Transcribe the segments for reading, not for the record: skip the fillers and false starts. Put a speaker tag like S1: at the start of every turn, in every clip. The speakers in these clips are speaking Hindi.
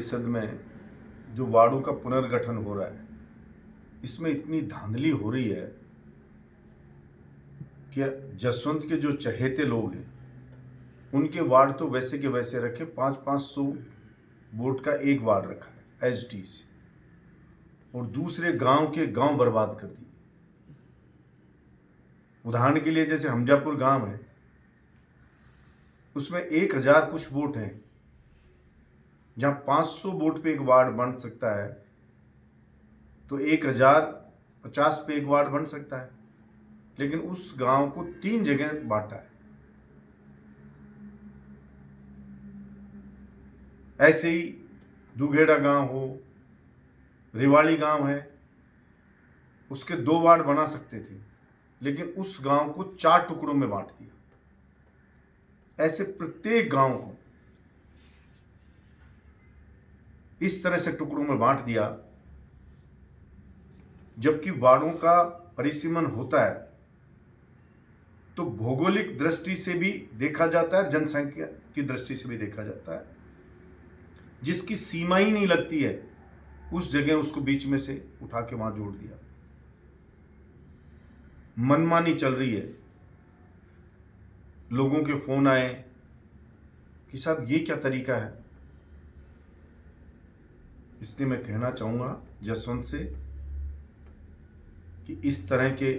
S1: परिषद में जो वार्डों का पुनर्गठन हो रहा है, इसमें इतनी धांधली हो रही है कि जसवंत के जो चहेते लोग हैं, उनके वार्ड तो वैसे के वैसे रखे। 500 वोट का एक वार्ड रखा है एसटी से, और दूसरे गांव के गांव बर्बाद कर दिए। उदाहरण के लिए जैसे हमजापुर गांव है, उसमें 1000 कुछ वोट हैं, जहां 500 वोट पे एक वार्ड बन सकता है, तो 1050 पे एक वार्ड बन सकता है। लेकिन उस गांव को 3 जगह बांटा है। ऐसे ही दुगेड़ा गांव हो, रिवाड़ी गांव है, उसके 2 वार्ड बना सकते थे, लेकिन उस गांव को 4 टुकड़ों में बांट दिया। ऐसे प्रत्येक गांव को इस तरह से टुकड़ों में बांट दिया। जबकि वार्डों का परिसीमन होता है तो भौगोलिक दृष्टि से भी देखा जाता है, जनसंख्या की दृष्टि से भी देखा जाता है। जिसकी सीमा ही नहीं लगती है, उस जगह उसको बीच में से उठा के वहां जोड़ दिया। मनमानी चल रही है। लोगों के फोन आए कि साहब ये क्या तरीका है। इसलिए मैं कहना चाहूंगा जसवंत से कि इस तरह के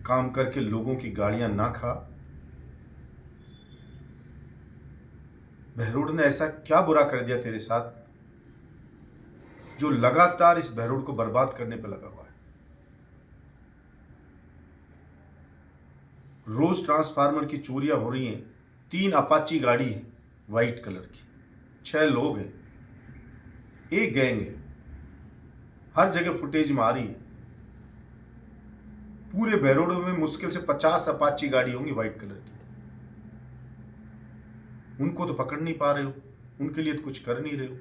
S1: काम करके लोगों की गाड़ियां ना खा। बहरोड ने ऐसा क्या बुरा कर दिया तेरे साथ, जो लगातार इस बहरोड को बर्बाद करने पर लगा हुआ है। रोज ट्रांसफार्मर की चोरियां हो रही हैं। 3 अपाची गाड़ी है व्हाइट कलर की, 6 लोग हैं, एक गैंग है। हर जगह फुटेज में आ रही है। पूरे बहरोड में मुश्किल से 50 अपाची गाड़ी होंगी व्हाइट कलर की। उनको तो पकड़ नहीं पा रहे हो, उनके लिए तो कुछ कर नहीं रहे हो।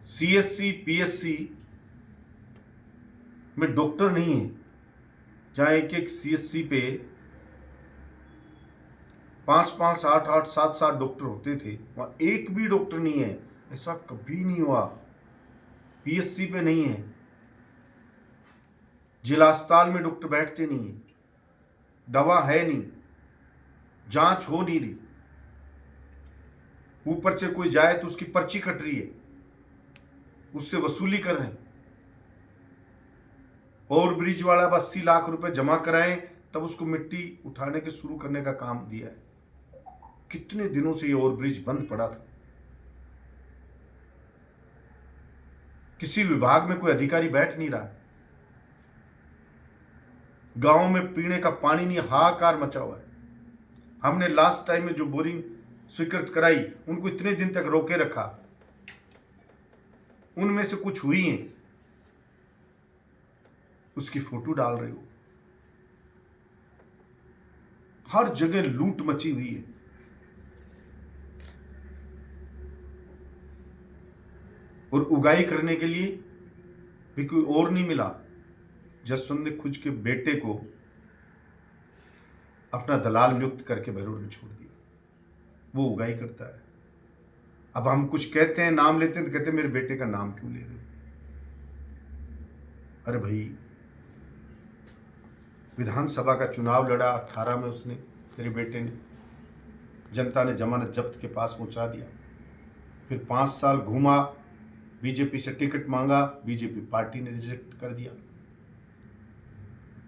S1: सीएससी पीएससी में डॉक्टर नहीं है। जहां एक एक सीएससी पे 5-5, 8-8, 7-7 डॉक्टर होते थे, वहां एक भी डॉक्टर नहीं है। ऐसा कभी नहीं हुआ। पीएससी पे नहीं है। जिला अस्पताल में डॉक्टर बैठते नहीं है, दवा है नहीं, जांच हो नहीं रही। ऊपर से कोई जाए तो उसकी पर्ची कट रही है, उससे वसूली कर रहे हैं। और ब्रिज वाला 80 लाख रुपए जमा कराए, तब उसको मिट्टी उठाने के शुरू करने का काम दिया है। कितने दिनों से ये ओवर ब्रिज बंद पड़ा था। किसी विभाग में कोई अधिकारी बैठ नहीं रहा। गांव में पीने का पानी नहीं, हाहाकार मचा हुआ है। हमने लास्ट टाइम में जो बोरिंग स्वीकृत कराई, उनको इतने दिन तक रोके रखा। उनमें से कुछ हुई हैं, उसकी फोटो डाल रहे हो। हर जगह लूट मची हुई है। और उगाई करने के लिए भी कोई और नहीं मिला। जसवंत ने खुद के बेटे को अपना दलाल नियुक्त करके बहरोड में छोड़ दिया। वो उगाई करता है। अब हम कुछ कहते हैं, नाम लेते हैं, तो कहते हैं मेरे बेटे का नाम क्यों ले रहे हो। अरे भाई, विधानसभा का चुनाव लड़ा 18 में उसने, तेरे बेटे ने। जनता ने जमानत जब्त के पास पहुंचा दिया। फिर 5 साल घूमा, बीजेपी से टिकट मांगा, बीजेपी पार्टी ने रिजेक्ट कर दिया।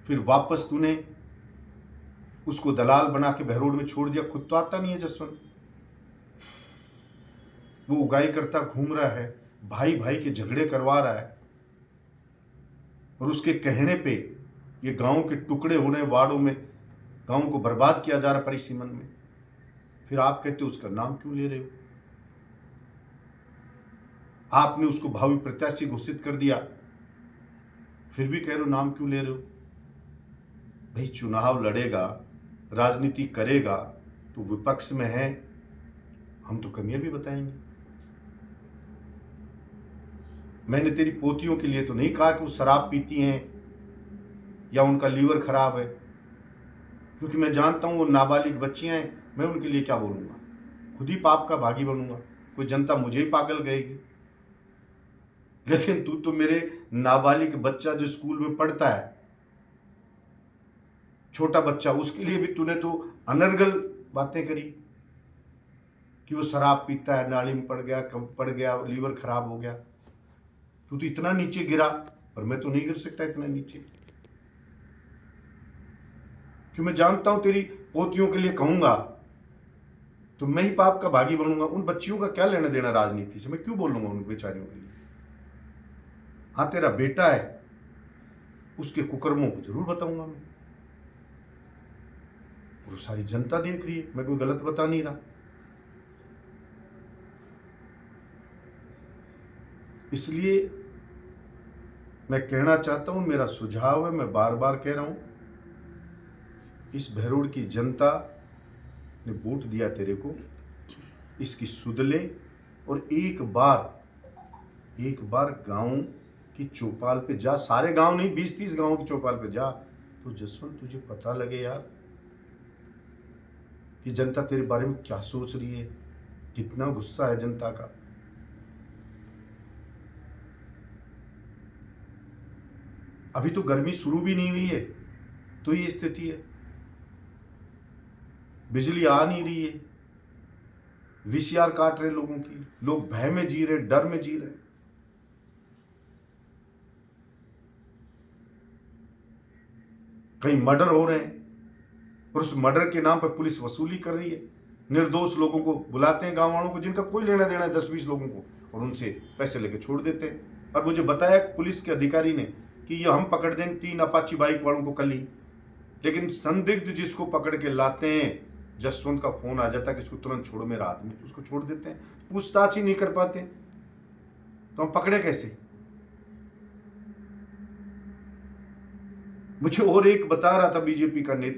S1: फिर वापस तूने उसको दलाल बना के बहरोड में छोड़ दिया। खुद तो आता नहीं है जसवंत। वो उगाई करता घूम रहा है, भाई भाई के झगड़े करवा रहा है, और उसके कहने पे ये गांव के टुकड़े हो रहे, वार्डों में गांव को बर्बाद किया जा रहा परिसीमन में। फिर आप कहते हो उसका नाम क्यों ले रहे हो। आपने उसको भावी प्रत्याशी घोषित कर दिया, फिर भी कह रहे हो नाम क्यों ले रहे हो। भाई, चुनाव लड़ेगा, राजनीति करेगा तो विपक्ष में है, हम तो कमियां भी बताएंगे। मैंने तेरी पोतियों के लिए तो नहीं कहा कि वो शराब पीती हैं या उनका लीवर खराब है, क्योंकि मैं जानता हूँ वो नाबालिग बच्चियां हैं, मैं उनके लिए क्या बोलूँगा, खुद ही पाप का भागी बनूंगा, कोई जनता मुझे ही पागल कहेगी। लेकिन तू तो मेरे नाबालिग बच्चा जो स्कूल में पढ़ता है, छोटा बच्चा, उसके लिए भी तूने तो अनर्गल बातें करी कि वो शराब पीता है, नाली में पड़ गया, कब पड़ गया, लीवर खराब हो गया। तू तो इतना नीचे गिरा, पर मैं तो नहीं गिर सकता इतना नीचे, क्यों मैं जानता हूं तेरी पोतियों के लिए कहूंगा तो मैं ही पाप का भागी बनूंगा। उन बच्चियों का क्या लेना देना राजनीति से, मैं क्यों बोलूंगा उन बेचारियों के लिए। हाँ, तेरा बेटा है, उसके कुकर्मों को जरूर बताऊंगा मैं, और सारी जनता देख रही है, मैं कोई गलत बता नहीं रहा। इसलिए मैं कहना चाहता हूं, मेरा सुझाव है, मैं बार बार कह रहा हूं, इस भैरोड़ की जनता ने वोट दिया तेरे को, इसकी सुध ले और एक बार गांव की चौपाल पे जा, सारे गांव नहीं, 20-30 गांव की चौपाल पे जा, तो जसवंत तुझे पता लगे यार कि जनता तेरे बारे में क्या सोच रही है, कितना गुस्सा है जनता का। अभी तो गर्मी शुरू भी नहीं हुई है तो ये स्थिति है, बिजली आ नहीं रही है, वीसीआर काट रहे लोगों की, लोग भय में जी रहे, डर में जी रहे। कहीं मर्डर हो रहे हैं और उस मर्डर के नाम पर पुलिस वसूली कर रही है। निर्दोष लोगों को बुलाते हैं, गांव वालों को जिनका कोई लेना देना है, 10-20 लोगों को, और उनसे पैसे लेके छोड़ देते हैं। और मुझे बताया पुलिस के अधिकारी ने कि ये हम पकड़ देंगे 3 अपाची बाइक वालों को कल ही, लेकिन संदिग्ध जिसको पकड़ के लाते हैं, जसवंत का फोन आ जाता है कि इसको तुरंत छोड़ो मेरा आदमी, तो उसको छोड़ देते हैं, पूछताछ ही नहीं कर पाते, तो हम पकड़े कैसे। मुझे और एक बता रहा था बीजेपी का नेता,